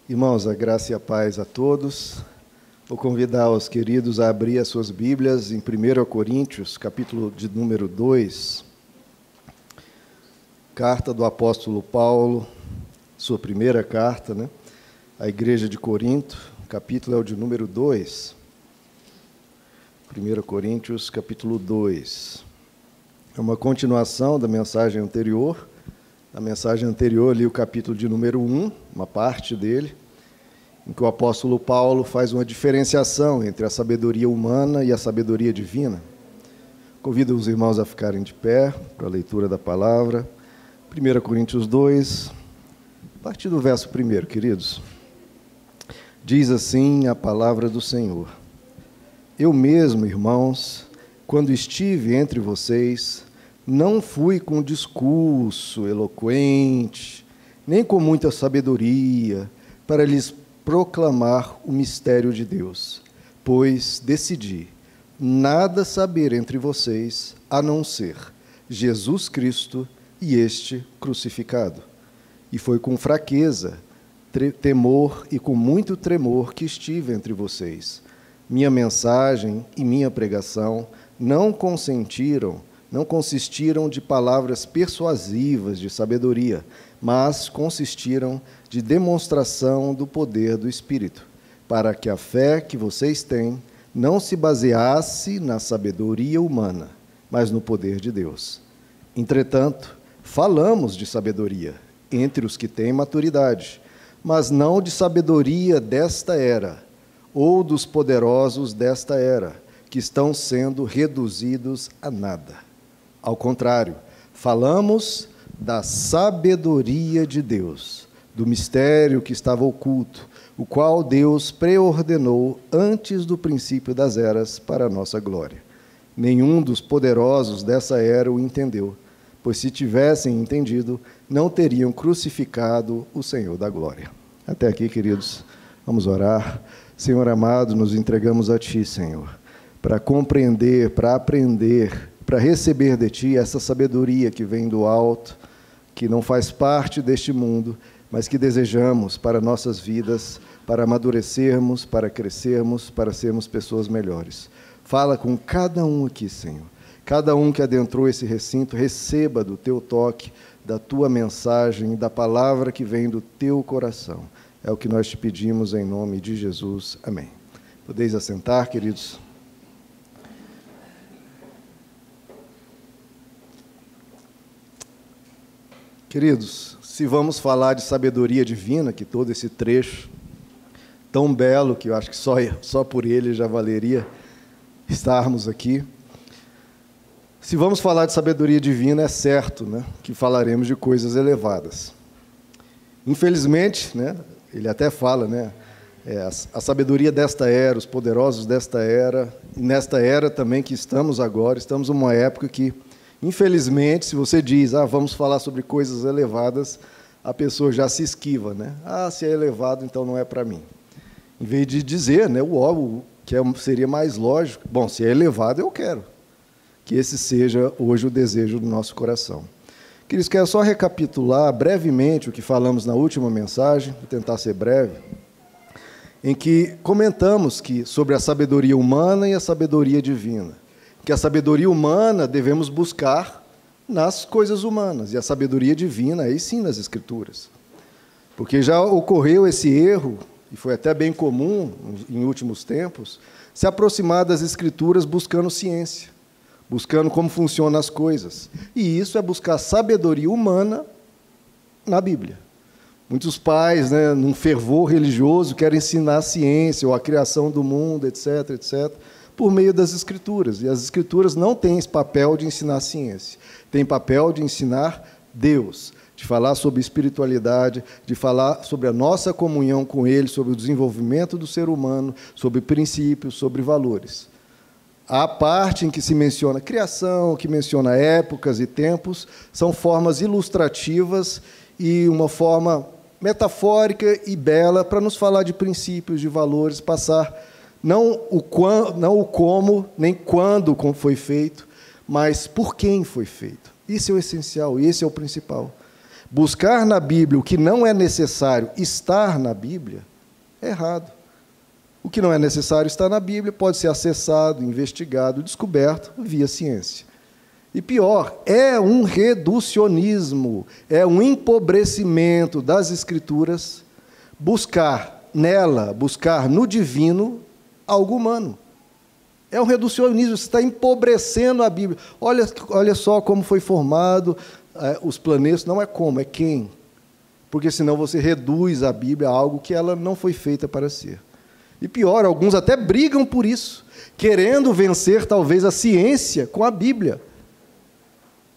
Irmãos, a graça e a paz a todos. Vou convidar os queridos a abrir as suas Bíblias em 1 Coríntios, capítulo de número 2. Carta do apóstolo Paulo, sua primeira carta, à igreja de Corinto, capítulo é o de número 2. 1 Coríntios, capítulo 2. É uma continuação da mensagem anterior. A mensagem anterior, ali o capítulo de número 1, uma parte dele, em que o apóstolo Paulo faz uma diferenciação entre a sabedoria humana e a sabedoria divina. Convido os irmãos a ficarem de pé para a leitura da palavra. 1 Coríntios 2, a partir do verso 1, queridos. Diz assim a palavra do Senhor: Eu mesmo, irmãos, quando estive entre vocês, não fui com discurso eloquente, nem com muita sabedoria, para lhes proclamar o mistério de Deus, pois decidi nada saber entre vocês, a não ser Jesus Cristo e este crucificado. E foi com fraqueza, temor e com muito tremor que estive entre vocês. Minha mensagem e minha pregação não consistiram de palavras persuasivas de sabedoria, mas consistiram de demonstração do poder do Espírito, para que a fé que vocês têm não se baseasse na sabedoria humana, mas no poder de Deus. Entretanto, falamos de sabedoria entre os que têm maturidade, mas não de sabedoria desta era, ou dos poderosos desta era, que estão sendo reduzidos a nada. Ao contrário, falamos da sabedoria de Deus, do mistério que estava oculto, o qual Deus preordenou antes do princípio das eras para a nossa glória. Nenhum dos poderosos dessa era o entendeu, pois se tivessem entendido, não teriam crucificado o Senhor da glória. Até aqui, queridos, vamos orar. Senhor amado, nos entregamos a Ti, Senhor, para compreender, para aprender, para receber de Ti essa sabedoria que vem do alto, que não faz parte deste mundo, mas que desejamos para nossas vidas, para amadurecermos, para crescermos, para sermos pessoas melhores. Fala com cada um aqui, Senhor. Cada um que adentrou esse recinto, receba do Teu toque, da Tua mensagem, da palavra que vem do Teu coração. É o que nós te pedimos em nome de Jesus. Amém. Podeis assentar, queridos. Queridos, se vamos falar de sabedoria divina, que todo esse trecho tão belo, que eu acho que só por ele já valeria estarmos aqui. Se vamos falar de sabedoria divina, é certo, que falaremos de coisas elevadas. Infelizmente, ele até fala, a sabedoria desta era, os poderosos desta era, e nesta era também que estamos agora, estamos numa época que, infelizmente, se você diz, vamos falar sobre coisas elevadas, a pessoa já se esquiva, se é elevado, então não é para mim. Em vez de dizer, o óbvio, que seria mais lógico, bom, se é elevado, eu quero. Que esse seja hoje o desejo do nosso coração. Queridos, quero só recapitular brevemente o que falamos na última mensagem, vou tentar ser breve, em que comentamos sobre a sabedoria humana e a sabedoria divina. Que a sabedoria humana devemos buscar nas coisas humanas, e a sabedoria divina, aí sim, nas Escrituras. Porque já ocorreu esse erro, e foi até bem comum em últimos tempos, se aproximar das Escrituras buscando ciência, buscando como funcionam as coisas. E isso é buscar sabedoria humana na Bíblia. Muitos pais, num fervor religioso, querem ensinar a ciência, ou a criação do mundo, etc., etc., por meio das Escrituras. E as Escrituras não têm esse papel de ensinar ciência. Tem papel de ensinar Deus, de falar sobre espiritualidade, de falar sobre a nossa comunhão com Ele, sobre o desenvolvimento do ser humano, sobre princípios, sobre valores. A parte em que se menciona criação, que menciona épocas e tempos, são formas ilustrativas e uma forma metafórica e bela para nos falar de princípios, de valores, passar não o como, nem quando foi feito, mas por quem foi feito. Isso é o essencial, esse é o principal. Buscar na Bíblia o que não é necessário estar na Bíblia é errado. O que não é necessário estar na Bíblia pode ser acessado, investigado, descoberto via ciência. E pior, é um reducionismo, é um empobrecimento das Escrituras, buscar no divino, algo humano. É um reducionismo, você está empobrecendo a Bíblia. Olha só como foi formado os planetas, não é como, é quem. Porque senão você reduz a Bíblia a algo que ela não foi feita para ser. E pior, alguns até brigam por isso, querendo vencer talvez a ciência com a Bíblia.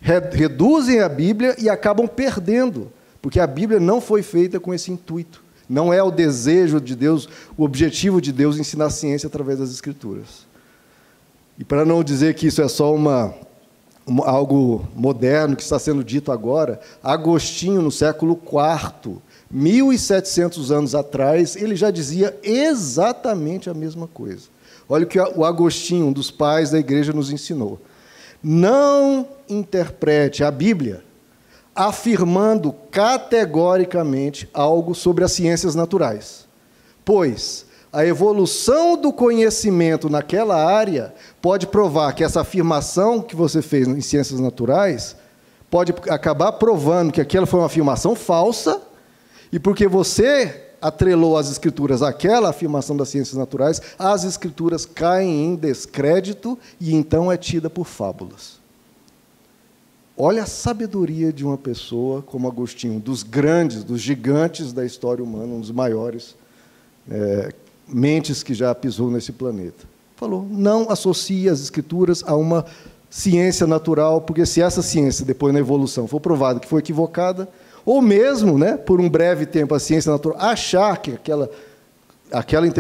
Reduzem a Bíblia e acabam perdendo, porque a Bíblia não foi feita com esse intuito. Não é o desejo de Deus, o objetivo de Deus ensinar a ciência através das Escrituras. E para não dizer que isso é só algo moderno que está sendo dito agora, Agostinho, no século IV, 1.700 anos atrás, ele já dizia exatamente a mesma coisa. Olha o que o Agostinho, um dos pais da igreja, nos ensinou. Não interprete a Bíblia afirmando categoricamente algo sobre as ciências naturais, pois a evolução do conhecimento naquela área pode provar que essa afirmação que você fez em ciências naturais pode acabar provando que aquela foi uma afirmação falsa, e porque você atrelou às Escrituras aquela afirmação das ciências naturais, as Escrituras caem em descrédito e então é tida por fábulas. Olha a sabedoria de uma pessoa como Agostinho, dos grandes, dos gigantes da história humana, um dos maiores mentes que já pisou nesse planeta. Falou, não associe as Escrituras a uma ciência natural, porque se essa ciência, depois na evolução, for provada que foi equivocada, ou mesmo, por um breve tempo, a ciência natural achar que aquele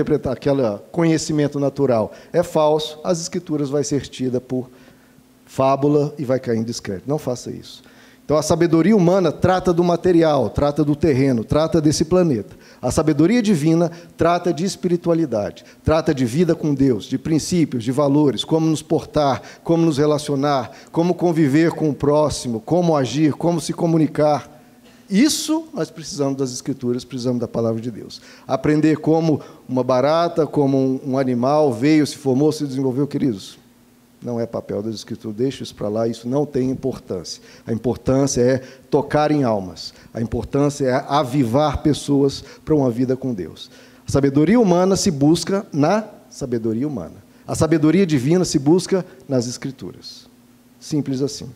conhecimento natural é falso, as Escrituras vai ser tida por fábula e vai cair em descrédito. Não faça isso. Então, a sabedoria humana trata do material, trata do terreno, trata desse planeta. A sabedoria divina trata de espiritualidade, trata de vida com Deus, de princípios, de valores, como nos portar, como nos relacionar, como conviver com o próximo, como agir, como se comunicar. Isso nós precisamos das Escrituras, precisamos da palavra de Deus. Aprender como uma barata, como um animal veio, se formou, se desenvolveu, queridos. Não é papel das Escrituras, deixa isso para lá, isso não tem importância. A importância é tocar em almas, a importância é avivar pessoas para uma vida com Deus. A sabedoria humana se busca na sabedoria humana. A sabedoria divina se busca nas Escrituras. Simples assim.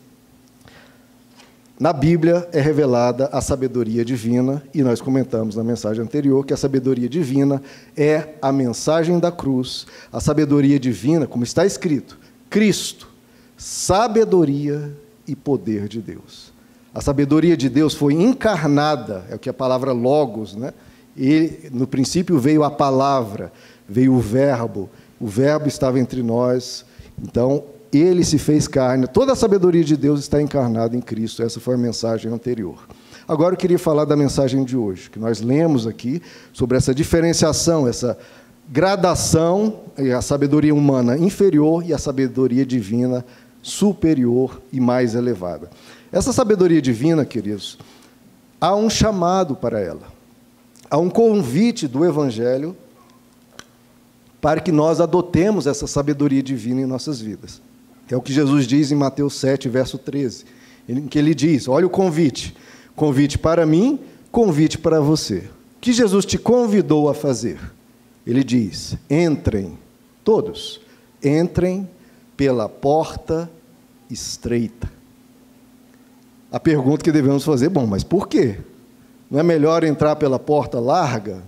Na Bíblia é revelada a sabedoria divina, e nós comentamos na mensagem anterior que a sabedoria divina é a mensagem da cruz. A sabedoria divina, como está escrito, Cristo, sabedoria e poder de Deus. A sabedoria de Deus foi encarnada, é o que a palavra logos, E no princípio veio a palavra, veio o verbo estava entre nós, então ele se fez carne, toda a sabedoria de Deus está encarnada em Cristo, essa foi a mensagem anterior. Agora eu queria falar da mensagem de hoje, que nós lemos aqui, sobre essa diferenciação, essa gradação, a sabedoria humana inferior e a sabedoria divina superior e mais elevada. Essa sabedoria divina, queridos, há um chamado para ela, há um convite do Evangelho para que nós adotemos essa sabedoria divina em nossas vidas. É o que Jesus diz em Mateus 7, verso 13, em que ele diz, olha o convite, convite para mim, convite para você. O que Jesus te convidou a fazer? Ele diz, entrem, todos, entrem pela porta estreita. A pergunta que devemos fazer, mas por quê? Não é melhor entrar pela porta larga,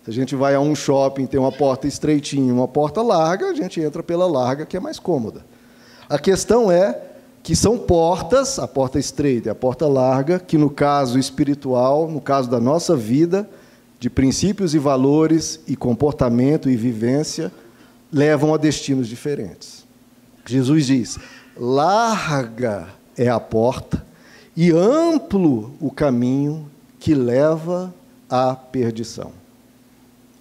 Se a gente vai a um shopping, tem uma porta estreitinha, uma porta larga, a gente entra pela larga, que é mais cômoda. A questão é que são portas, a porta estreita e a porta larga, que no caso espiritual, no caso da nossa vida, de princípios e valores e comportamento e vivência, levam a destinos diferentes. Jesus diz, larga é a porta e amplo o caminho que leva à perdição.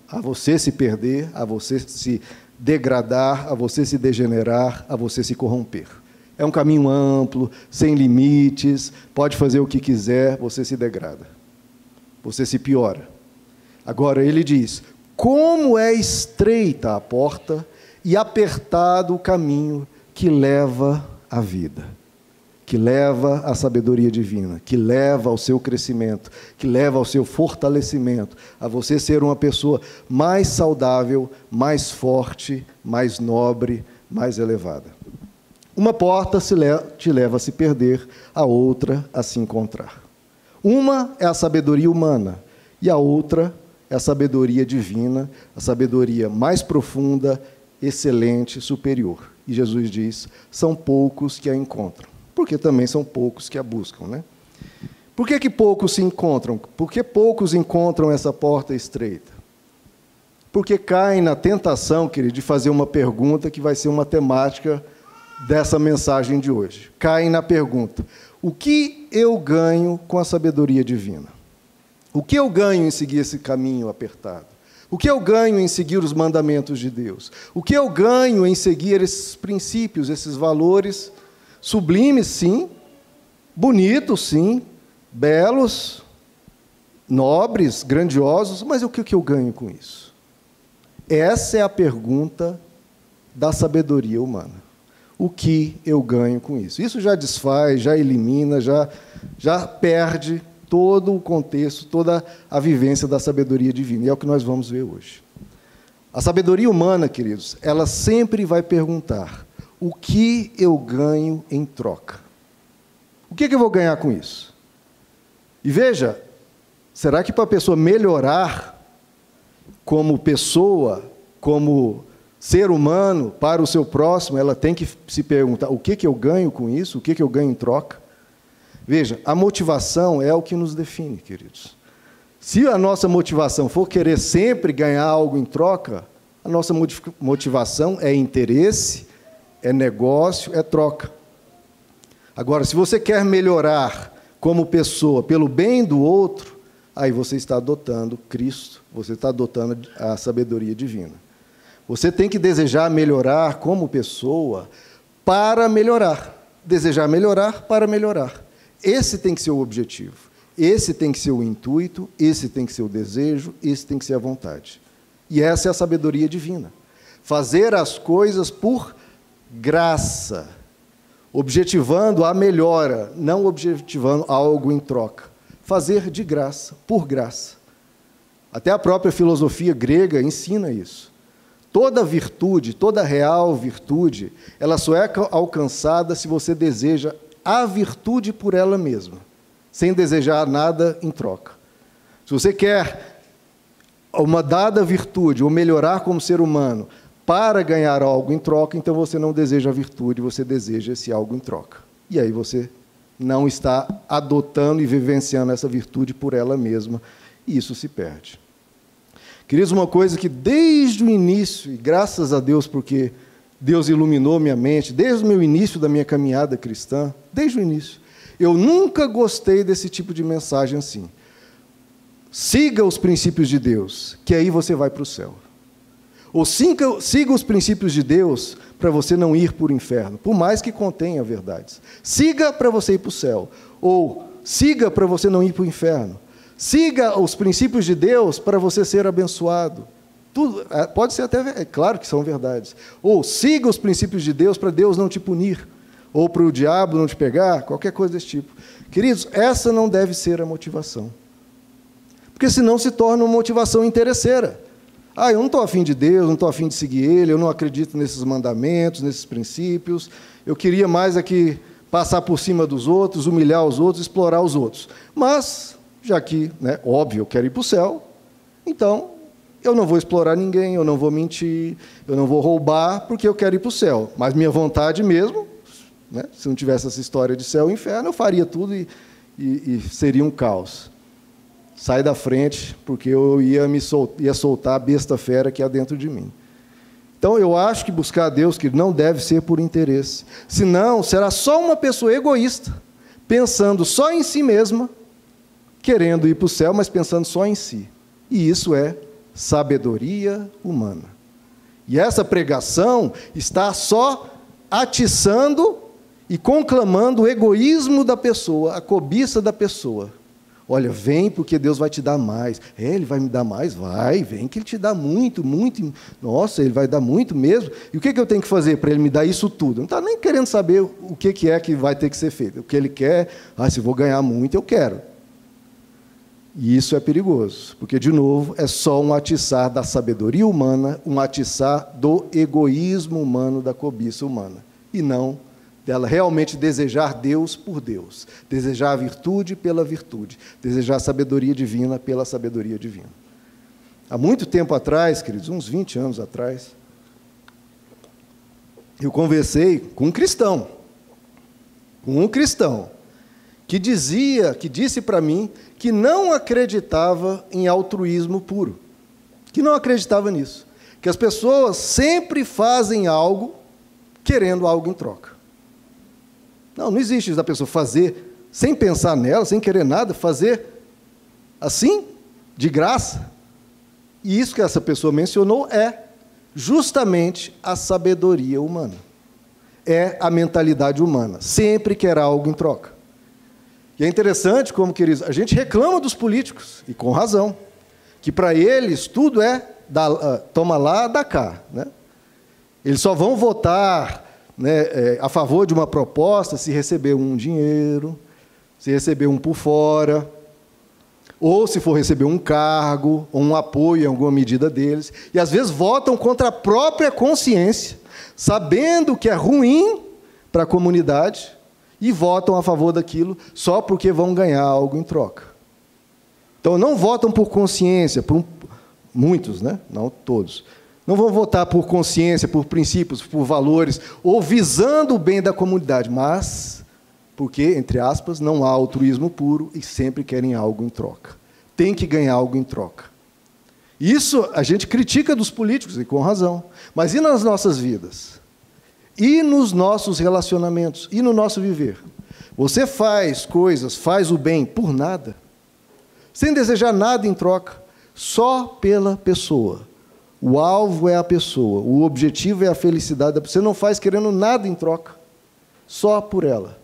A você se perder, a você se degradar, a você se degenerar, a você se corromper. É um caminho amplo, sem limites, pode fazer o que quiser, você se degrada. Você se piora. Agora, ele diz, como é estreita a porta e apertado o caminho que leva à vida, que leva à sabedoria divina, que leva ao seu crescimento, que leva ao seu fortalecimento, a você ser uma pessoa mais saudável, mais forte, mais nobre, mais elevada. Uma porta te leva a se perder, a outra a se encontrar. Uma é a sabedoria humana e a outra é a sabedoria divina, a sabedoria mais profunda, excelente, superior. E Jesus diz, são poucos que a encontram, porque também são poucos que a buscam, né? Por que poucos se encontram? Porque poucos encontram essa porta estreita? Porque caem na tentação, querido, de fazer uma pergunta que vai ser uma temática dessa mensagem de hoje. Caem na pergunta, o que eu ganho com a sabedoria divina? O que eu ganho em seguir esse caminho apertado? O que eu ganho em seguir os mandamentos de Deus? O que eu ganho em seguir esses princípios, esses valores sublimes, sim, bonitos, sim, belos, nobres, grandiosos, mas o que eu ganho com isso? Essa é a pergunta da sabedoria humana. O que eu ganho com isso? Isso já desfaz, já elimina, já perde todo o contexto, toda a vivência da sabedoria divina. E é o que nós vamos ver hoje. A sabedoria humana, queridos, ela sempre vai perguntar, o que eu ganho em troca? O que eu vou ganhar com isso? E veja, será que para a pessoa melhorar como pessoa, como ser humano, para o seu próximo, ela tem que se perguntar, o que eu ganho com isso? O que eu ganho em troca? Veja, a motivação é o que nos define, queridos. Se a nossa motivação for querer sempre ganhar algo em troca, a nossa motivação é interesse, é negócio, é troca. Agora, se você quer melhorar como pessoa pelo bem do outro, aí você está adotando Cristo, você está adotando a sabedoria divina. Você tem que desejar melhorar como pessoa para melhorar. Desejar melhorar para melhorar. Esse tem que ser o objetivo. Esse tem que ser o intuito, esse tem que ser o desejo, esse tem que ser a vontade. E essa é a sabedoria divina. Fazer as coisas por graça, objetivando a melhora, não objetivando algo em troca. Fazer de graça, por graça. Até a própria filosofia grega ensina isso. Toda virtude, toda real virtude, ela só é alcançada se você deseja a virtude por ela mesma, sem desejar nada em troca. Se você quer uma dada virtude, ou melhorar como ser humano, para ganhar algo em troca, então você não deseja a virtude, você deseja esse algo em troca. E aí você não está adotando e vivenciando essa virtude por ela mesma, e isso se perde. Queridos, uma coisa que desde o início, e graças a Deus porque Deus iluminou minha mente, desde o meu início da minha caminhada cristã, desde o início, eu nunca gostei desse tipo de mensagem assim. Siga os princípios de Deus, que aí você vai para o céu. Ou siga os princípios de Deus para você não ir para o inferno, por mais que contenha verdades. Siga para você ir para o céu. Ou siga para você não ir para o inferno. Siga os princípios de Deus para você ser abençoado. Tudo, pode ser até, é claro que são verdades. Ou siga os princípios de Deus para Deus não te punir. Ou para o diabo não te pegar, qualquer coisa desse tipo. Queridos, essa não deve ser a motivação. Porque senão se torna uma motivação interesseira. Eu não estou afim de Deus, não estou afim de seguir Ele, eu não acredito nesses mandamentos, nesses princípios, eu queria mais aqui passar por cima dos outros, humilhar os outros, explorar os outros. Mas, já que, óbvio, eu quero ir para o céu, então eu não vou explorar ninguém, eu não vou mentir, eu não vou roubar, porque eu quero ir para o céu. Mas minha vontade mesmo, se não tivesse essa história de céu e inferno, eu faria tudo e seria um caos. Sai da frente, porque eu ia soltar a besta fera que há dentro de mim. Então, eu acho que buscar a Deus que não deve ser por interesse. Senão, será só uma pessoa egoísta, pensando só em si mesma, querendo ir para o céu, mas pensando só em si. E isso é sabedoria humana. E essa pregação está só atiçando e conclamando o egoísmo da pessoa, a cobiça da pessoa. Olha, vem porque Deus vai te dar mais. Ele vai me dar mais? Vai, vem que Ele te dá muito, muito. Nossa, Ele vai dar muito mesmo. E o que eu tenho que fazer para Ele me dar isso tudo? Não está nem querendo saber o que é que vai ter que ser feito. O que Ele quer, se vou ganhar muito, eu quero. E isso é perigoso, porque, de novo, é só um atiçar da sabedoria humana, um atiçar do egoísmo humano, da cobiça humana, e não dela realmente desejar Deus por Deus, desejar a virtude pela virtude, desejar a sabedoria divina pela sabedoria divina. Há muito tempo atrás, queridos, uns 20 anos atrás, eu conversei com um cristão, que disse para mim que não acreditava em altruísmo puro, que não acreditava nisso, que as pessoas sempre fazem algo querendo algo em troca. Não existe isso da pessoa fazer sem pensar nela, sem querer nada, fazer assim, de graça. E isso que essa pessoa mencionou é justamente a sabedoria humana. É a mentalidade humana. Sempre quer algo em troca. E é interessante como, queridos, a gente reclama dos políticos, e com razão, que para eles tudo é toma lá, dá cá. Né? Eles só vão votar a favor de uma proposta se receber um dinheiro, se receber um por fora, ou se for receber um cargo, ou um apoio em alguma medida deles, e às vezes votam contra a própria consciência, sabendo que é ruim para a comunidade, e votam a favor daquilo só porque vão ganhar algo em troca. Então, não votam por consciência, muitos, não todos, não vão votar por consciência, por princípios, por valores, ou visando o bem da comunidade, mas porque, entre aspas, não há altruísmo puro e sempre querem algo em troca. Tem que ganhar algo em troca. Isso a gente critica dos políticos, e com razão. Mas e nas nossas vidas? E nos nossos relacionamentos? E no nosso viver? Você faz coisas, faz o bem por nada, sem desejar nada em troca, só pela pessoa. O alvo é a pessoa, o objetivo é a felicidade da pessoa. Você não faz querendo nada em troca, só por ela.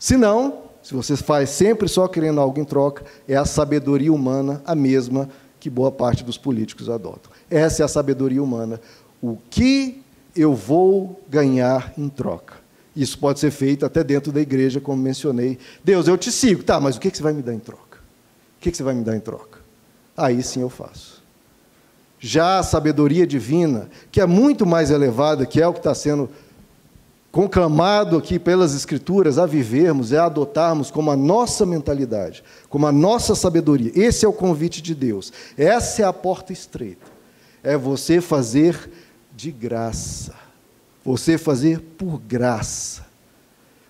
Se não, se você faz sempre só querendo algo em troca, é a sabedoria humana a mesma que boa parte dos políticos adotam. Essa é a sabedoria humana. O que eu vou ganhar em troca? Isso pode ser feito até dentro da igreja, como mencionei. Deus, eu te sigo. Tá, mas o que você vai me dar em troca? O que você vai me dar em troca? Aí sim eu faço. Já a sabedoria divina, que é muito mais elevada, que é o que está sendo conclamado aqui pelas Escrituras a vivermos, é a adotarmos como a nossa mentalidade, como a nossa sabedoria. Esse é o convite de Deus. Essa é a porta estreita. É você fazer de graça. Você fazer por graça.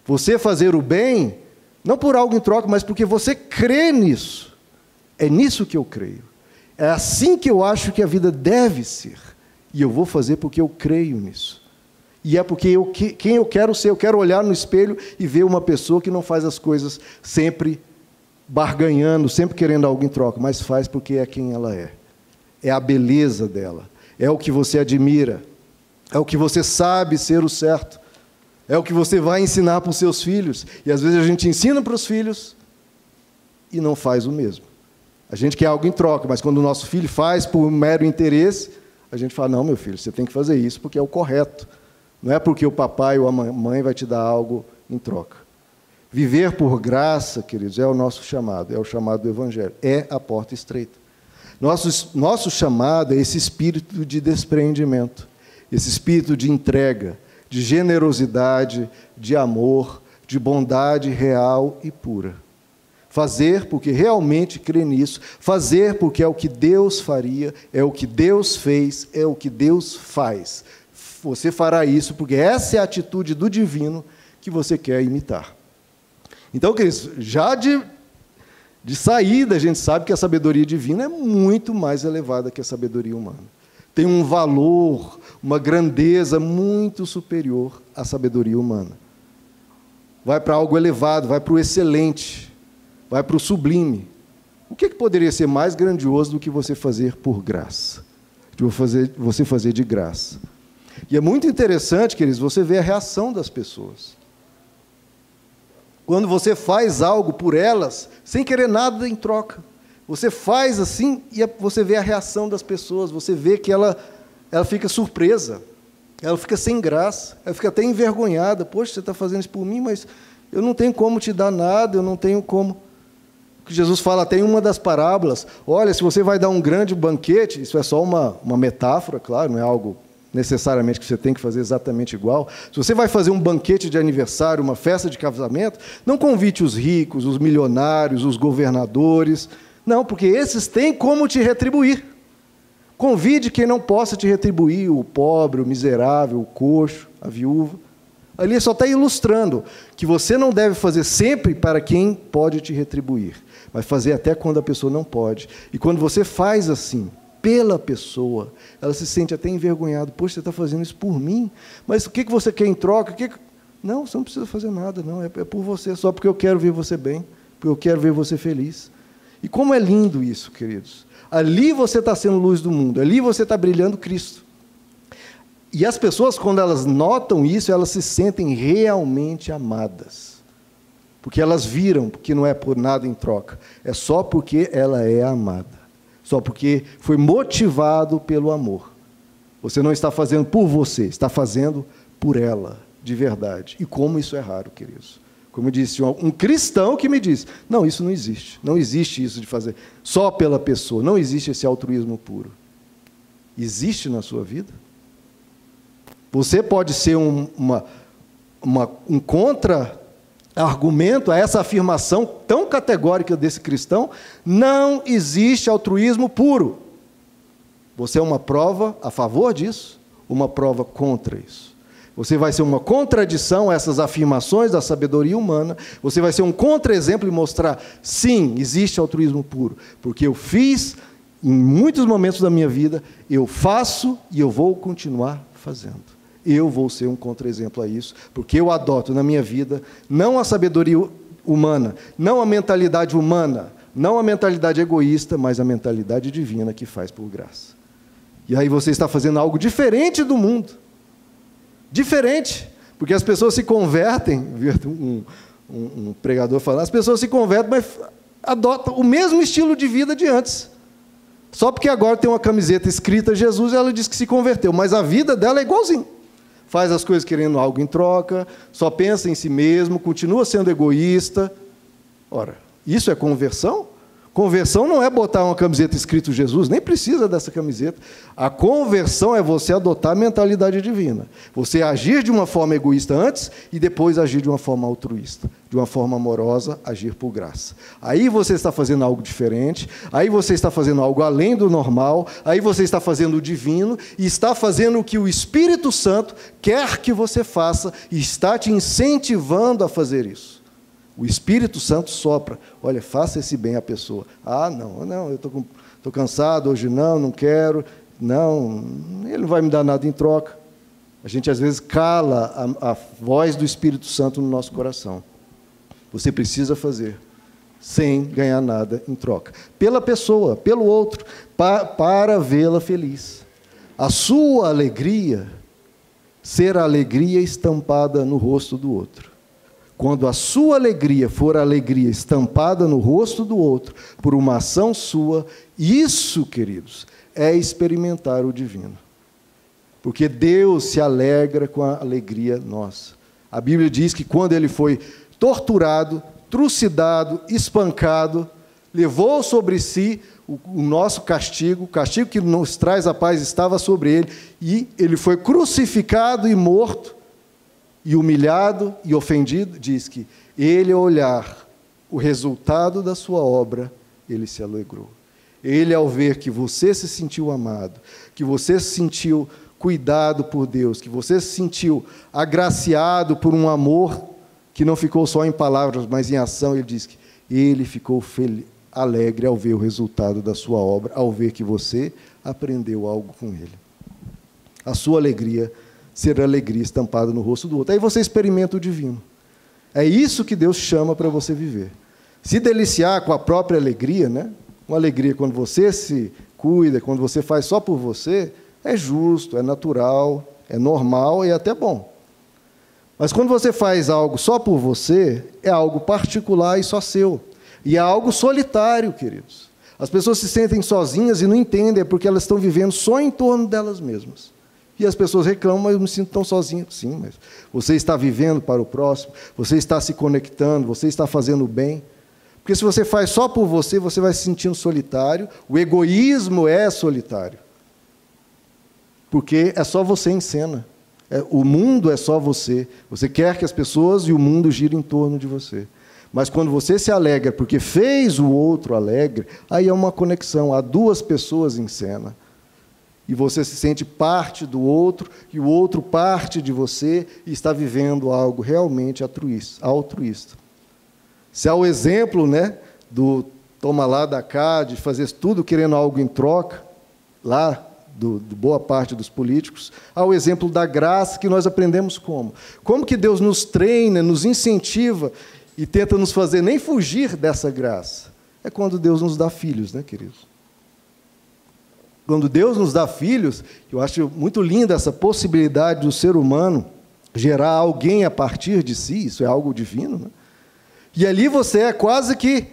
Você fazer o bem, não por algo em troca, mas porque você crê nisso. É nisso que eu creio. É assim que eu acho que a vida deve ser. E eu vou fazer porque eu creio nisso. E é porque quem eu quero ser, eu quero olhar no espelho e ver uma pessoa que não faz as coisas sempre barganhando, sempre querendo algo em troca, mas faz porque é quem ela é. É a beleza dela. É o que você admira. É o que você sabe ser o certo. É o que você vai ensinar para os seus filhos. E às vezes a gente ensina para os filhos e não faz o mesmo. A gente quer algo em troca, mas quando o nosso filho faz por mero interesse, a gente fala, não, meu filho, você tem que fazer isso porque é o correto. Não é porque o papai ou a mãe vai te dar algo em troca. Viver por graça, queridos, é o nosso chamado, é o chamado do Evangelho, é a porta estreita. Nosso chamado é esse espírito de despreendimento, esse espírito de entrega, de generosidade, de amor, de bondade real e pura. Fazer porque realmente crê nisso, fazer porque é o que Deus faria, é o que Deus fez, é o que Deus faz. Você fará isso porque essa é a atitude do divino que você quer imitar. Então, queridos, já de saída a gente sabe que a sabedoria divina é muito mais elevada que a sabedoria humana. Tem um valor, uma grandeza muito superior à sabedoria humana. Vai para algo elevado, vai para o excelente. Vai para o sublime. O que poderia ser mais grandioso do que você fazer por graça? Você fazer de graça. E é muito interessante, queridos, você ver a reação das pessoas. Quando você faz algo por elas, sem querer nada em troca. Você faz assim e você vê a reação das pessoas, você vê que ela fica surpresa, ela fica sem graça, ela fica até envergonhada. Poxa, você está fazendo isso por mim, mas eu não tenho como te dar nada, eu não tenho como... Que Jesus fala até em uma das parábolas, olha, se você vai dar um grande banquete, isso é só uma metáfora, claro, não é algo necessariamente que você tem que fazer exatamente igual. Se você vai fazer um banquete de aniversário, uma festa de casamento, não convide os ricos, os milionários, os governadores, não, porque esses têm como te retribuir. Convide quem não possa te retribuir, o pobre, o miserável, o coxo, a viúva. Ali só está ilustrando que você não deve fazer sempre para quem pode te retribuir, mas fazer até quando a pessoa não pode. E quando você faz assim, pela pessoa, ela se sente até envergonhada. Poxa, você está fazendo isso por mim? Mas o que você quer em troca? Não, você não precisa fazer nada, não. É por você, só porque eu quero ver você bem, porque eu quero ver você feliz. E como é lindo isso, queridos. Ali você está sendo luz do mundo, ali você está brilhando Cristo. E as pessoas, quando elas notam isso, elas se sentem realmente amadas. Porque elas viram que não é por nada em troca, é só porque ela é amada. Só porque foi motivado pelo amor. Você não está fazendo por você, está fazendo por ela, de verdade. E como isso é raro, queridos. Como eu disse, um cristão que me diz, não, isso não existe. Não existe isso de fazer só pela pessoa. Não existe esse altruísmo puro. Existe na sua vida? Você pode ser um contra-argumento a essa afirmação tão categórica desse cristão. Não existe altruísmo puro. Você é uma prova a favor disso, uma prova contra isso. Você vai ser uma contradição a essas afirmações da sabedoria humana, você vai ser um contra-exemplo e mostrar, sim, existe altruísmo puro, porque eu fiz, em muitos momentos da minha vida, eu faço e eu vou continuar fazendo. Eu vou ser um contra-exemplo a isso, porque eu adoto na minha vida, não a sabedoria humana, não a mentalidade humana, não a mentalidade egoísta, mas a mentalidade divina que faz por graça. E aí você está fazendo algo diferente do mundo. Diferente, porque as pessoas se convertem, um pregador falando, as pessoas se convertem, mas adotam o mesmo estilo de vida de antes. Só porque agora tem uma camiseta escrita Jesus, ela diz que se converteu, mas a vida dela é igualzinho. Faz as coisas querendo algo em troca, só pensa em si mesmo, continua sendo egoísta. Ora, isso é conversão? Conversão não é botar uma camiseta escrito Jesus, nem precisa dessa camiseta. A conversão é você adotar a mentalidade divina. Você agir de uma forma egoísta antes e depois agir de uma forma altruísta, de uma forma amorosa, agir por graça. Aí você está fazendo algo diferente, aí você está fazendo algo além do normal, aí você está fazendo o divino e está fazendo o que o Espírito Santo quer que você faça e está te incentivando a fazer isso. O Espírito Santo sopra, olha, faça esse bem à pessoa. Ah, não, eu estou cansado, hoje não quero, não, ele não vai me dar nada em troca. A gente, às vezes, cala a voz do Espírito Santo no nosso coração. Você precisa fazer, sem ganhar nada em troca. Pela pessoa, pelo outro, para vê-la feliz. A sua alegria ser a alegria estampada no rosto do outro. Quando a sua alegria for a alegria estampada no rosto do outro, por uma ação sua, isso, queridos, é experimentar o divino. Porque Deus se alegra com a alegria nossa. A Bíblia diz que quando ele foi torturado, trucidado, espancado, levou sobre si o nosso castigo, o castigo que nos traz a paz estava sobre ele, e ele foi crucificado e morto, e humilhado e ofendido, diz que ele, ao olhar o resultado da sua obra, ele se alegrou. Ele, ao ver que você se sentiu amado, que você se sentiu cuidado por Deus, que você se sentiu agraciado por um amor que não ficou só em palavras, mas em ação, ele diz que ele ficou alegre ao ver o resultado da sua obra, ao ver que você aprendeu algo com ele. A sua alegria ser a alegria estampada no rosto do outro. Aí você experimenta o divino. É isso que Deus chama para você viver. Se deliciar com a própria alegria, né? Uma alegria quando você se cuida, quando você faz só por você, é justo, é natural, é normal e é até bom. Mas quando você faz algo só por você, é algo particular e só seu. E é algo solitário, queridos. As pessoas se sentem sozinhas e não entendem, é porque elas estão vivendo só em torno delas mesmas. E as pessoas reclamam, mas eu me sinto tão sozinho. Sim, mas você está vivendo para o próximo, você está se conectando, você está fazendo o bem. Porque se você faz só por você, você vai se sentindo solitário. O egoísmo é solitário. Porque é só você em cena. O mundo é só você. Você quer que as pessoas e o mundo girem em torno de você. Mas quando você se alegra porque fez o outro alegre, aí é uma conexão. Há duas pessoas em cena. E você se sente parte do outro, e o outro parte de você, e está vivendo algo realmente altruísta. Se há o exemplo, né, do toma lá, dá cá, de fazer tudo querendo algo em troca, lá, de boa parte dos políticos, há o exemplo da graça que nós aprendemos como. Como que Deus nos treina, nos incentiva e tenta nos fazer nem fugir dessa graça? É quando Deus nos dá filhos, né, queridos? Quando Deus nos dá filhos, eu acho muito linda essa possibilidade do ser humano gerar alguém a partir de si, isso é algo divino, né? E ali você é quase que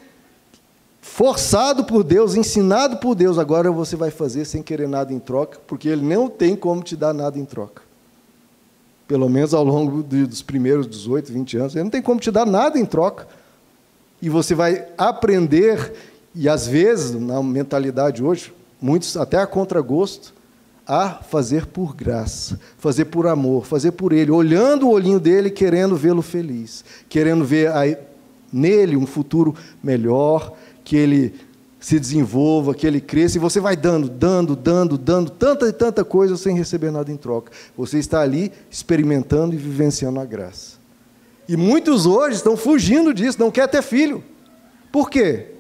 forçado por Deus, ensinado por Deus, agora você vai fazer sem querer nada em troca, porque Ele não tem como te dar nada em troca. Pelo menos ao longo dos primeiros 18, 20 anos, Ele não tem como te dar nada em troca. E você vai aprender, e às vezes, na mentalidade hoje, muitos até a contragosto, a fazer por graça, fazer por amor, fazer por Ele, olhando o olhinho dele, querendo vê-lo feliz, querendo ver nele um futuro melhor, que ele se desenvolva, que ele cresça, e você vai dando tanta e tanta coisa sem receber nada em troca. Você está ali experimentando e vivenciando a graça. E muitos hoje estão fugindo disso, não querem ter filho. Por quê?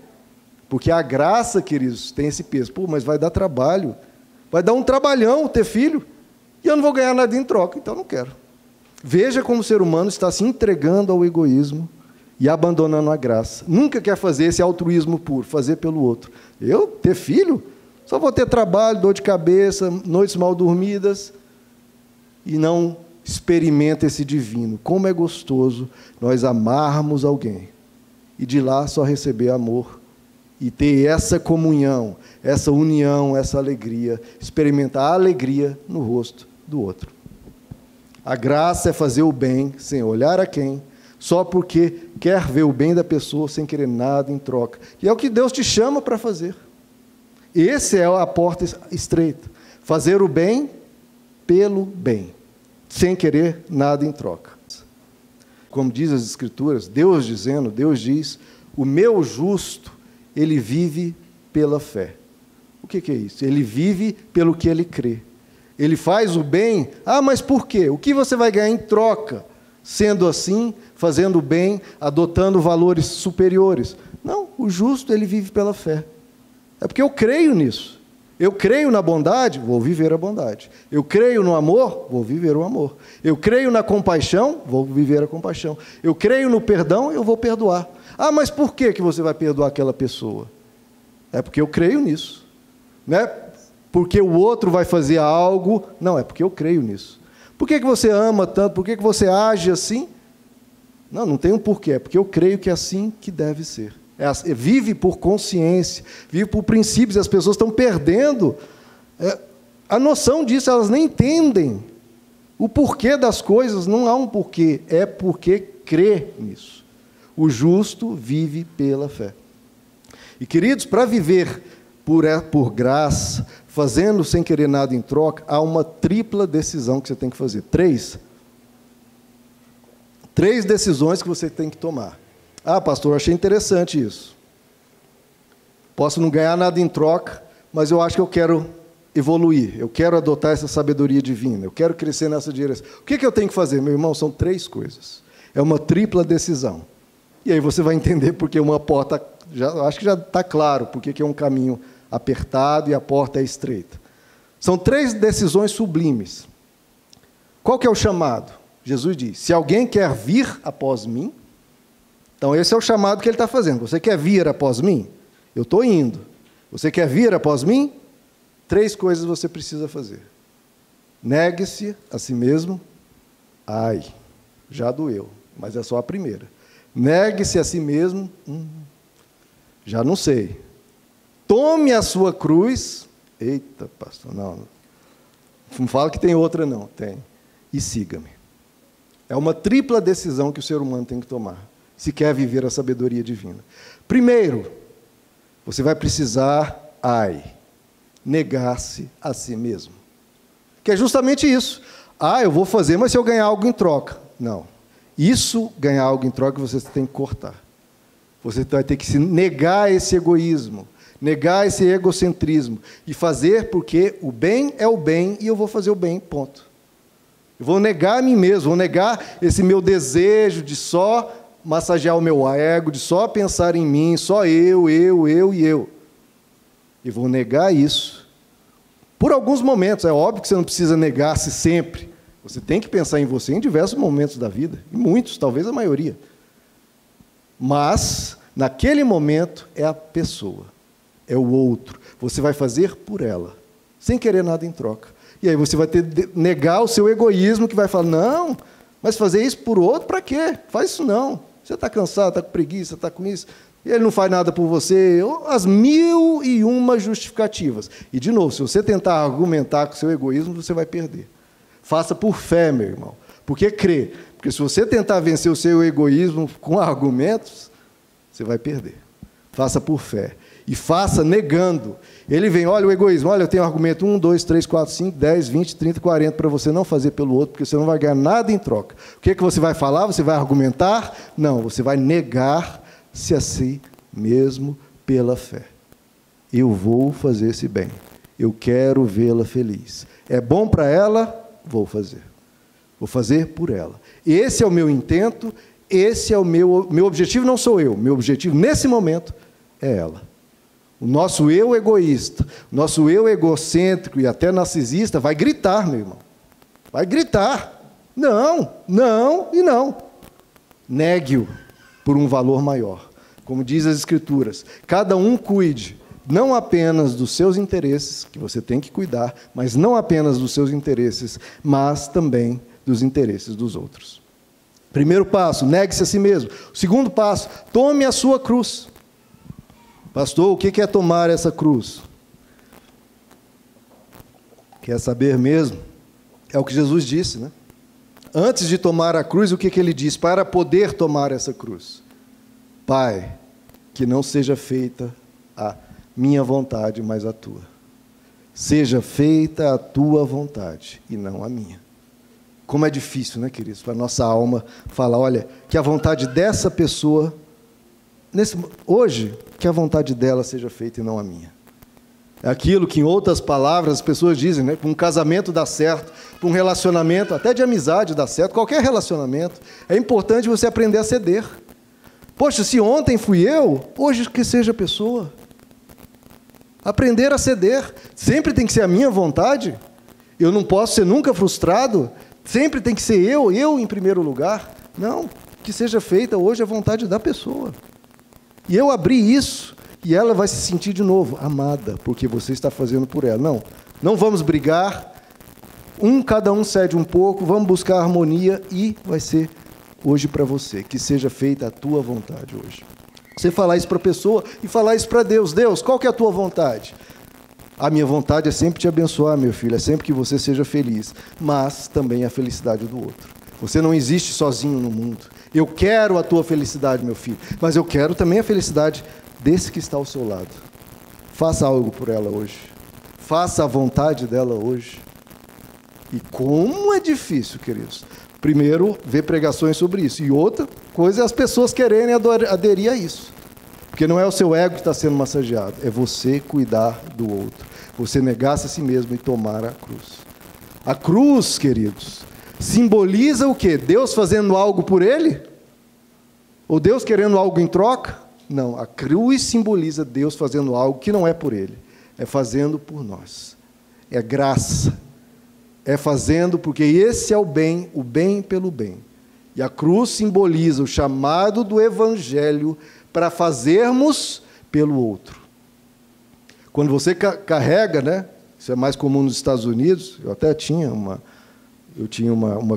Porque a graça, queridos, tem esse peso. Pô, mas vai dar trabalho, vai dar um trabalhão ter filho, e eu não vou ganhar nada em troca, então não quero. Veja como o ser humano está se entregando ao egoísmo, e abandonando a graça. Nunca quer fazer esse altruísmo puro, fazer pelo outro. Eu, ter filho, só vou ter trabalho, dor de cabeça, noites mal dormidas, e não experimenta esse divino. Como é gostoso nós amarmos alguém, e de lá só receber amor, e ter essa comunhão, essa união, essa alegria, experimentar a alegria no rosto do outro. A graça é fazer o bem, sem olhar a quem, só porque quer ver o bem da pessoa sem querer nada em troca. E é o que Deus te chama para fazer. Essa é a porta estreita. Fazer o bem pelo bem, sem querer nada em troca. Como diz as Escrituras, Deus diz, o meu justo, ele vive pela fé. O que é isso? Ele vive pelo que ele crê. Ele faz o bem, mas por quê? O que você vai ganhar em troca? Sendo assim, fazendo bem, adotando valores superiores. Não, o justo, ele vive pela fé. É porque eu creio nisso. Eu creio na bondade, vou viver a bondade. Eu creio no amor, vou viver o amor. Eu creio na compaixão, vou viver a compaixão. Eu creio no perdão, eu vou perdoar. Mas por que você vai perdoar aquela pessoa? É porque eu creio nisso. Não é porque o outro vai fazer algo, não, é porque eu creio nisso. Por que você ama tanto? Por que você age assim? Não tem um porquê, é porque eu creio que é assim que deve ser. Vive por consciência, vive por princípios, e as pessoas estão perdendo a noção disso, elas nem entendem o porquê das coisas, não há um porquê, é porque crê nisso. O justo vive pela fé. E, queridos, para viver por graça, fazendo sem querer nada em troca, há uma tripla decisão que você tem que fazer. Três decisões que você tem que tomar. Pastor, eu achei interessante isso. Posso não ganhar nada em troca, mas eu acho que eu quero evoluir, eu quero adotar essa sabedoria divina, eu quero crescer nessa direção. O que eu tenho que fazer, meu irmão? São 3 coisas. É uma tripla decisão. E aí você vai entender porque uma porta, acho que já está claro, porque é um caminho apertado e a porta é estreita. São 3 decisões sublimes. Qual que é o chamado? Jesus diz, se alguém quer vir após mim, então esse é o chamado que ele está fazendo. Você quer vir após mim? Eu estou indo. Você quer vir após mim? 3 coisas você precisa fazer. Negue-se a si mesmo. já doeu, mas é só a primeira. Negue-se a si mesmo, já não sei. Tome a sua cruz, eita, pastor, não fala que tem outra não, tem, e siga-me. É uma tripla decisão que o ser humano tem que tomar, se quer viver a sabedoria divina. Primeiro, você vai precisar, negar-se a si mesmo. Que é justamente isso. Eu vou fazer, mas se eu ganhar algo em troca. Não. Isso, ganhar algo em troca, você tem que cortar. Você vai ter que se negar esse egoísmo, negar esse egocentrismo, e fazer porque o bem é o bem e eu vou fazer o bem, ponto. Eu vou negar a mim mesmo, vou negar esse meu desejo de só massagear o meu ego, de só pensar em mim, só eu e eu. E vou negar isso por alguns momentos. É óbvio que você não precisa negar-se sempre. Você tem que pensar em você em diversos momentos da vida, e muitos, talvez a maioria. Mas, naquele momento, é a pessoa, é o outro. Você vai fazer por ela, sem querer nada em troca. E aí você vai ter que negar o seu egoísmo, que vai falar, não, mas fazer isso por outro, para quê? Faz isso não. Você está cansado, está com preguiça, está com isso, e ele não faz nada por você. As 1001 justificativas. E, de novo, se você tentar argumentar com o seu egoísmo, você vai perder. Faça por fé, meu irmão. Porque crê. Porque se você tentar vencer o seu egoísmo com argumentos, você vai perder. Faça por fé. E faça negando. Ele vem, olha o egoísmo, olha, eu tenho argumento 1, 2, 3, 4, 5, 10, 20, 30, 40, para você não fazer pelo outro, porque você não vai ganhar nada em troca. O que você vai falar? Você vai argumentar? Não, você vai negar-se a si mesmo pela fé. Eu vou fazer esse bem. Eu quero vê-la feliz. É bom para ela? Vou fazer. Vou fazer por ela. Esse é o meu intento, esse é o meu objetivo, não sou eu. Meu objetivo, nesse momento, é ela. O nosso eu egoísta, o nosso eu egocêntrico e até narcisista vai gritar, meu irmão. Vai gritar. Não, não e não. Negue-o por um valor maior. Como diz as Escrituras, cada um cuide não apenas dos seus interesses, que você tem que cuidar, mas não apenas dos seus interesses, mas também dos interesses dos outros. Primeiro passo, negue-se a si mesmo. O segundo passo, tome a sua cruz. Pastor, o que é tomar essa cruz? Quer saber mesmo? É o que Jesus disse, né? Antes de tomar a cruz, o que ele diz? Para poder tomar essa cruz. Pai, que não seja feita a minha vontade, mas a tua. Seja feita a tua vontade e não a minha. Como é difícil, né, queridos? Para a nossa alma falar, olha, que a vontade dessa pessoa, hoje, que a vontade dela seja feita e não a minha. É aquilo que, em outras palavras, as pessoas dizem, né? Para um casamento dar certo, para um relacionamento, até de amizade dar certo, qualquer relacionamento, é importante você aprender a ceder. Poxa, se ontem fui eu, hoje que seja a pessoa. Aprender a ceder. Sempre tem que ser a minha vontade. Eu não posso ser nunca frustrado. Sempre tem que ser eu em primeiro lugar. Não, que seja feita hoje a vontade da pessoa. E eu abri isso, e ela vai se sentir de novo amada, porque você está fazendo por ela. Não vamos brigar, cada um cede um pouco, vamos buscar harmonia, e vai ser hoje para você, que seja feita a tua vontade hoje. Você falar isso para a pessoa e falar isso para Deus. Deus, qual que é a tua vontade? A minha vontade é sempre te abençoar, meu filho, é sempre que você seja feliz, mas também a felicidade do outro. Você não existe sozinho no mundo. Eu quero a tua felicidade, meu filho, mas eu quero também a felicidade desse que está ao seu lado. Faça algo por ela hoje. Faça a vontade dela hoje. E como é difícil, queridos. Primeiro, ver pregações sobre isso. E outra coisa é as pessoas quererem aderir a isso. Porque não é o seu ego que está sendo massageado, é você cuidar do outro. Você negar-se a si mesmo e tomar a cruz. A cruz, queridos, simboliza o quê? Deus fazendo algo por ele? Ou Deus querendo algo em troca? Não, a cruz simboliza Deus fazendo algo que não é por ele, é fazendo por nós. É graça. É fazendo porque esse é o bem pelo bem. E a cruz simboliza o chamado do Evangelho para fazermos pelo outro. Quando você carrega, né? Isso é mais comum nos Estados Unidos, eu até tinha uma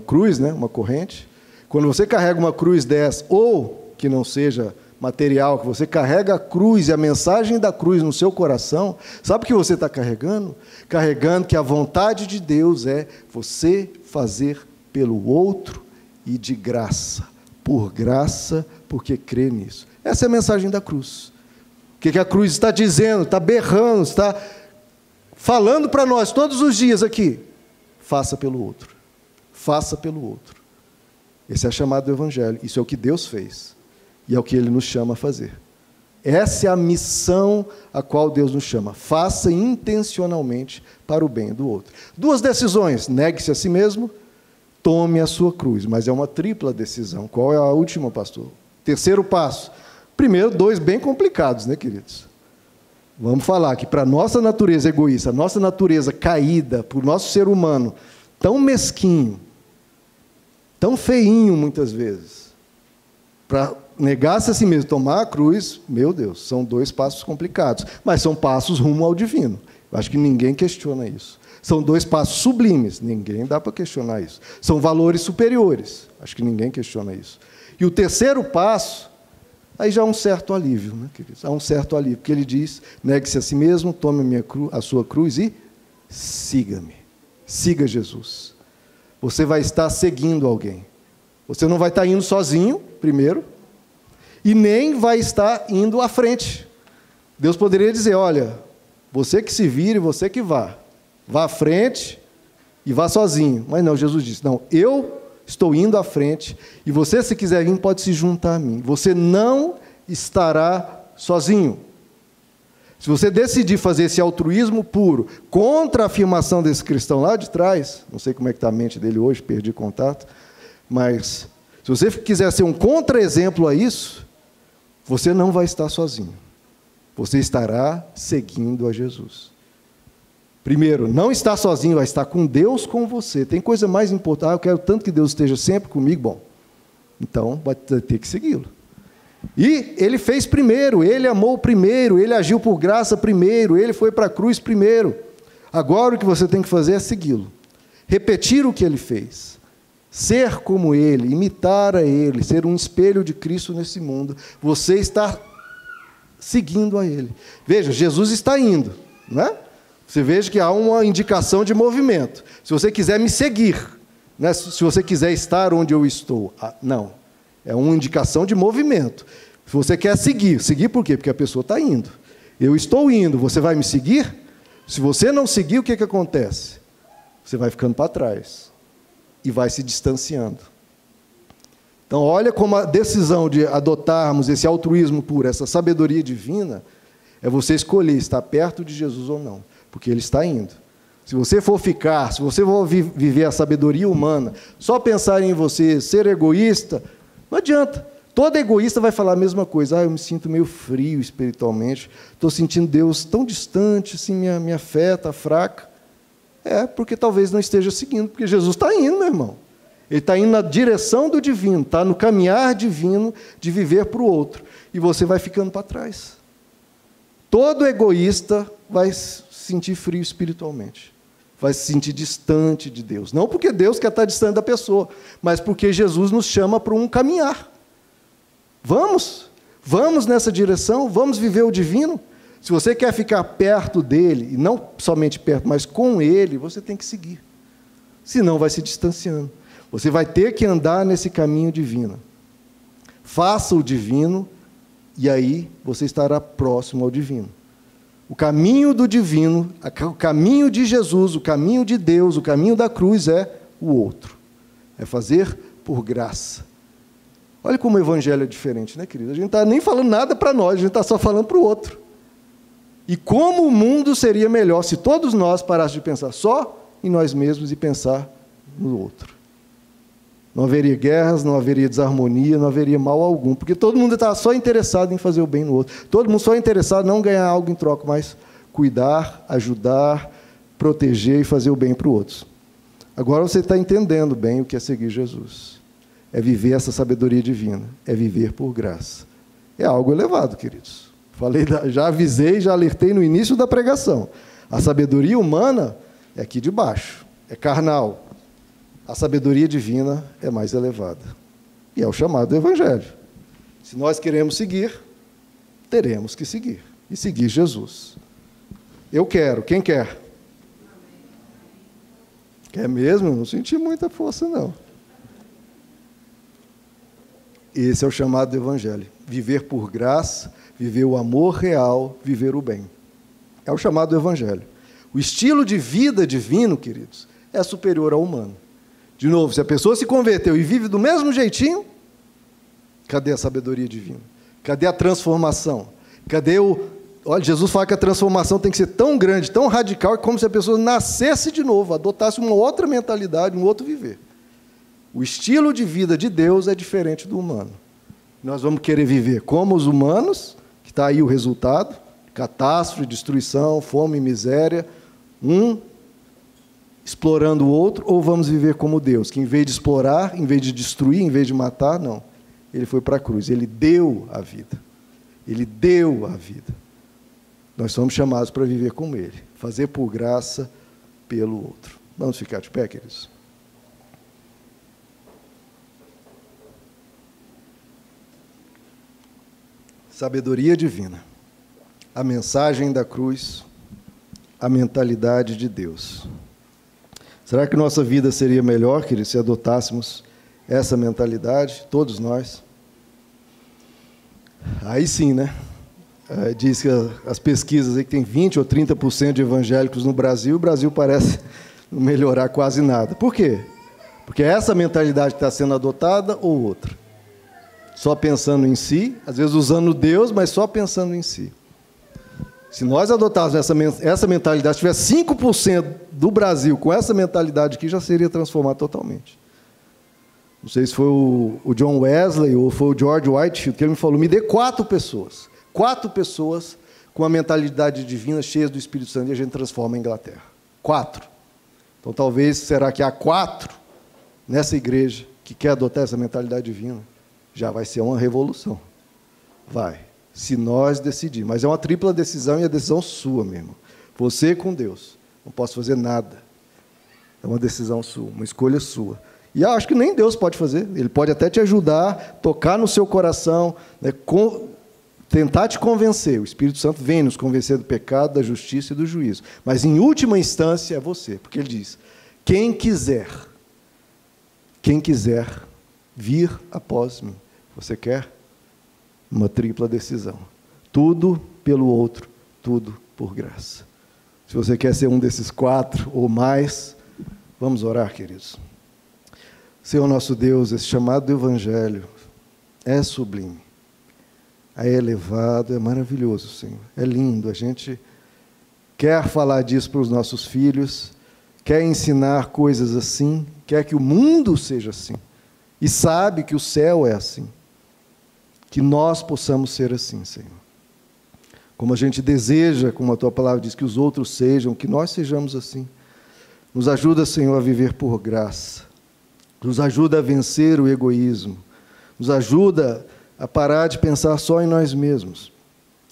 cruz, né? Uma corrente. Quando você carrega uma cruz dessa, ou que não seja material, que você carrega a cruz e a mensagem da cruz no seu coração, sabe o que você está carregando? Carregando que a vontade de Deus é você fazer pelo outro e de graça, por graça, porque crê nisso. Essa é a mensagem da cruz. O que a cruz está dizendo? Está berrando, está falando para nós todos os dias aqui. Faça pelo outro. Faça pelo outro. Esse é a chamada do Evangelho. Isso é o que Deus fez. E é o que Ele nos chama a fazer. Essa é a missão a qual Deus nos chama. Faça intencionalmente para o bem do outro. 2 decisões. Negue-se a si mesmo, tome a sua cruz. Mas é uma tripla decisão. Qual é a última, pastor? Terceiro passo. Primeiro, 2 bem complicados, né, queridos? Vamos falar que para a nossa natureza egoísta, a nossa natureza caída, para o nosso ser humano, tão mesquinho, tão feinho muitas vezes, para negar-se a si mesmo, tomar a cruz, meu Deus, são 2 passos complicados, mas são passos rumo ao divino. Eu acho que ninguém questiona isso. São 2 passos sublimes, ninguém dá para questionar isso. São valores superiores, acho que ninguém questiona isso. E o terceiro passo, aí já há um certo alívio, né, queridos? Há um certo alívio, porque ele diz, negue-se a si mesmo, tome a sua cruz e siga-me. Siga Jesus. Você vai estar seguindo alguém. Você não vai estar indo sozinho, primeiro, e nem vai estar indo à frente. Deus poderia dizer, olha, você que se vire, você que vá. Vá à frente e vá sozinho. Mas não, Jesus disse, não, eu estou indo à frente, e você, se quiser vir, pode se juntar a mim. Você não estará sozinho. Se você decidir fazer esse altruísmo puro, contra a afirmação desse cristão lá de trás, não sei como é que está a mente dele hoje, perdi contato, mas se você quiser ser um contra-exemplo a isso, você não vai estar sozinho. Você estará seguindo a Jesus. Primeiro, não estar sozinho, vai estar com Deus com você. Tem coisa mais importante. Eu quero tanto que Deus esteja sempre comigo. Bom, então vai ter que segui-lo. E ele fez primeiro, ele amou primeiro, ele agiu por graça primeiro, ele foi para a cruz primeiro. Agora o que você tem que fazer é segui-lo. Repetir o que ele fez. Ser como ele, imitar a ele, ser um espelho de Cristo nesse mundo. Você está seguindo a ele. Veja, Jesus está indo, não é? Você veja que há uma indicação de movimento. Se você quiser me seguir, né? Se você quiser estar onde eu estou, não. É uma indicação de movimento. Se você quer seguir por quê? Porque a pessoa está indo. Eu estou indo, você vai me seguir? Se você não seguir, o que acontece? Você vai ficando para trás e vai se distanciando. Então, olha como a decisão de adotarmos esse altruísmo puro, essa sabedoria divina, é você escolher estar perto de Jesus ou não, porque Ele está indo. Se você for ficar, se você for viver a sabedoria humana, só pensar em você, ser egoísta, não adianta. Todo egoísta vai falar a mesma coisa. Eu me sinto meio frio espiritualmente, estou sentindo Deus tão distante, assim, minha fé está fraca. Porque talvez não esteja seguindo, porque Jesus está indo, meu irmão. Ele está indo na direção do divino, está no caminhar divino de viver para o outro. E você vai ficando para trás. Todo egoísta vai se sentir frio espiritualmente. Vai se sentir distante de Deus. Não porque Deus quer estar distante da pessoa, mas porque Jesus nos chama para um caminhar. Vamos nessa direção, vamos viver o divino. Se você quer ficar perto dele, e não somente perto, mas com ele, você tem que seguir. Senão vai se distanciando. Você vai ter que andar nesse caminho divino. Faça o divino, e aí você estará próximo ao divino. O caminho do divino, o caminho de Jesus, o caminho de Deus, o caminho da cruz é o outro. É fazer por graça. Olha como o evangelho é diferente, né, querido? A gente não está nem falando nada para nós, a gente está só falando para o outro. E como o mundo seria melhor se todos nós parássemos de pensar só em nós mesmos e pensar no outro. Não haveria guerras, não haveria desarmonia, não haveria mal algum, porque todo mundo está só interessado em fazer o bem no outro. Todo mundo só interessado em não ganhar algo em troca, mas cuidar, ajudar, proteger e fazer o bem para os outros. Agora você está entendendo bem o que é seguir Jesus. É viver essa sabedoria divina, é viver por graça. É algo elevado, queridos. Já avisei, já alertei no início da pregação. A sabedoria humana é aqui de baixo, é carnal. A sabedoria divina é mais elevada. E é o chamado do Evangelho. Se nós queremos seguir, teremos que seguir. E seguir Jesus. Eu quero. Quem quer? Quer mesmo? Eu não senti muita força, não. Esse é o chamado do Evangelho. Viver por graça, viver o amor real, viver o bem. É o chamado do Evangelho. O estilo de vida divino, queridos, é superior ao humano. De novo, se a pessoa se converteu e vive do mesmo jeitinho, cadê a sabedoria divina? Cadê a transformação? Cadê o... Olha, Jesus fala que a transformação tem que ser tão grande, tão radical, como se a pessoa nascesse de novo, adotasse uma outra mentalidade, um outro viver. O estilo de vida de Deus é diferente do humano. Nós vamos querer viver como os humanos, que está aí o resultado, catástrofe, destruição, fome, miséria, explorando o outro, ou vamos viver como Deus, que em vez de explorar, em vez de destruir, em vez de matar, não. Ele foi para a cruz, ele deu a vida. Ele deu a vida. Nós somos chamados para viver como ele, fazer por graça pelo outro. Vamos ficar de pé, queridos? Sabedoria divina, a mensagem da cruz, a mentalidade de Deus. Será que nossa vida seria melhor, queridos, se adotássemos essa mentalidade, todos nós? Aí sim, né? Diz que as pesquisas aí que tem 20% ou 30% de evangélicos no Brasil, o Brasil parece não melhorar quase nada. Por quê? Porque é essa mentalidade que está sendo adotada ou outra? Só pensando em si, às vezes usando Deus, mas só pensando em si. Se nós adotássemos essa mentalidade, se tivesse 5% do Brasil com essa mentalidade aqui, já seria transformado totalmente. Não sei se foi o John Wesley ou foi o George Whitefield, que ele me falou, me dê 4 pessoas. 4 pessoas com a mentalidade divina, cheias do Espírito Santo, e a gente transforma a Inglaterra. 4. Então, talvez, será que há 4 nessa igreja que quer adotar essa mentalidade divina? Já vai ser uma revolução. Vai. Se nós decidirmos. Mas é uma tripla decisão e a decisão sua mesmo. Você com Deus. Não posso fazer nada. É uma decisão sua, uma escolha sua. E eu acho que nem Deus pode fazer. Ele pode até te ajudar, tocar no seu coração, né, tentar te convencer. O Espírito Santo vem nos convencer do pecado, da justiça e do juízo. Mas, em última instância, é você. Porque ele diz, quem quiser vir após mim. Você quer? Uma tripla decisão. Tudo pelo outro, tudo por graça. Se você quer ser um desses 4 ou mais, vamos orar, queridos. Senhor nosso Deus, esse chamado do Evangelho é sublime, é elevado, é maravilhoso, Senhor. É lindo, a gente quer falar disso para os nossos filhos, quer ensinar coisas assim, quer que o mundo seja assim, e sabe que o céu é assim. Que nós possamos ser assim, Senhor. Como a gente deseja, como a Tua palavra diz, que os outros sejam, que nós sejamos assim. Nos ajuda, Senhor, a viver por graça. Nos ajuda a vencer o egoísmo. Nos ajuda a parar de pensar só em nós mesmos.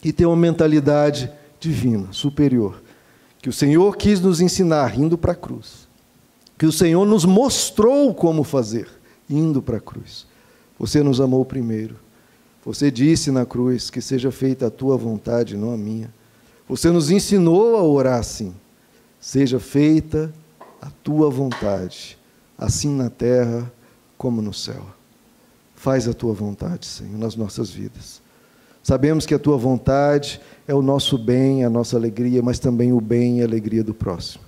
E ter uma mentalidade divina, superior. Que o Senhor quis nos ensinar, indo para a cruz. Que o Senhor nos mostrou como fazer, indo para a cruz. Você nos amou primeiro. Você disse na cruz que seja feita a tua vontade, não a minha. Você nos ensinou a orar assim. Seja feita a tua vontade, assim na terra como no céu. Faz a tua vontade, Senhor, nas nossas vidas. Sabemos que a tua vontade é o nosso bem, a nossa alegria, mas também o bem e a alegria do próximo.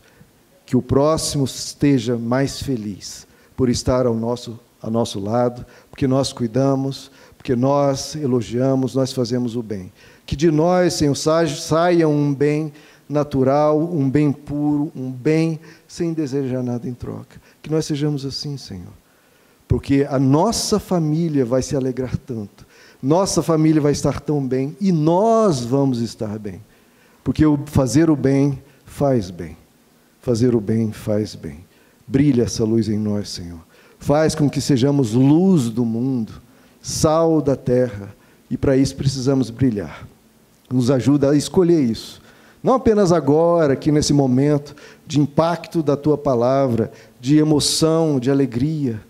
Que o próximo esteja mais feliz por estar ao nosso lado, porque nós cuidamos, porque nós elogiamos, nós fazemos o bem. Que de nós, Senhor, saia um bem natural, um bem puro, um bem sem desejar nada em troca. Que nós sejamos assim, Senhor. Porque a nossa família vai se alegrar tanto, nossa família vai estar tão bem, e nós vamos estar bem. Porque fazer o bem faz bem. Fazer o bem faz bem. Brilha essa luz em nós, Senhor. Faz com que sejamos luz do mundo, sal da terra, e para isso precisamos brilhar. Nos ajuda a escolher isso. Não apenas agora, aqui nesse momento de impacto da Tua palavra, de emoção, de alegria,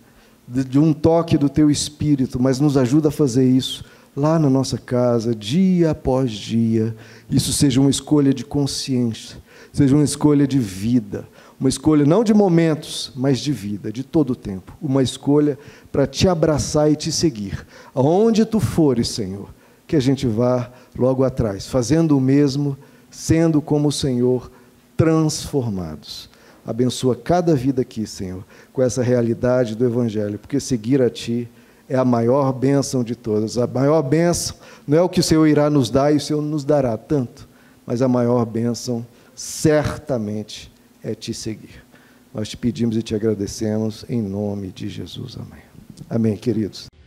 de um toque do Teu Espírito, mas nos ajuda a fazer isso lá na nossa casa, dia após dia. Isso seja uma escolha de consciência, seja uma escolha de vida, uma escolha não de momentos, mas de vida, de todo o tempo. Uma escolha para Te abraçar e Te seguir. Aonde Tu fores, Senhor, que a gente vá logo atrás, fazendo o mesmo, sendo como o Senhor, transformados. Abençoa cada vida aqui, Senhor, com essa realidade do Evangelho, porque seguir a Ti é a maior bênção de todas. A maior bênção não é o que o Senhor irá nos dar, e o Senhor nos dará tanto, mas a maior bênção, certamente, é Te seguir. Nós Te pedimos e Te agradecemos, em nome de Jesus. Amém. Amém, queridos.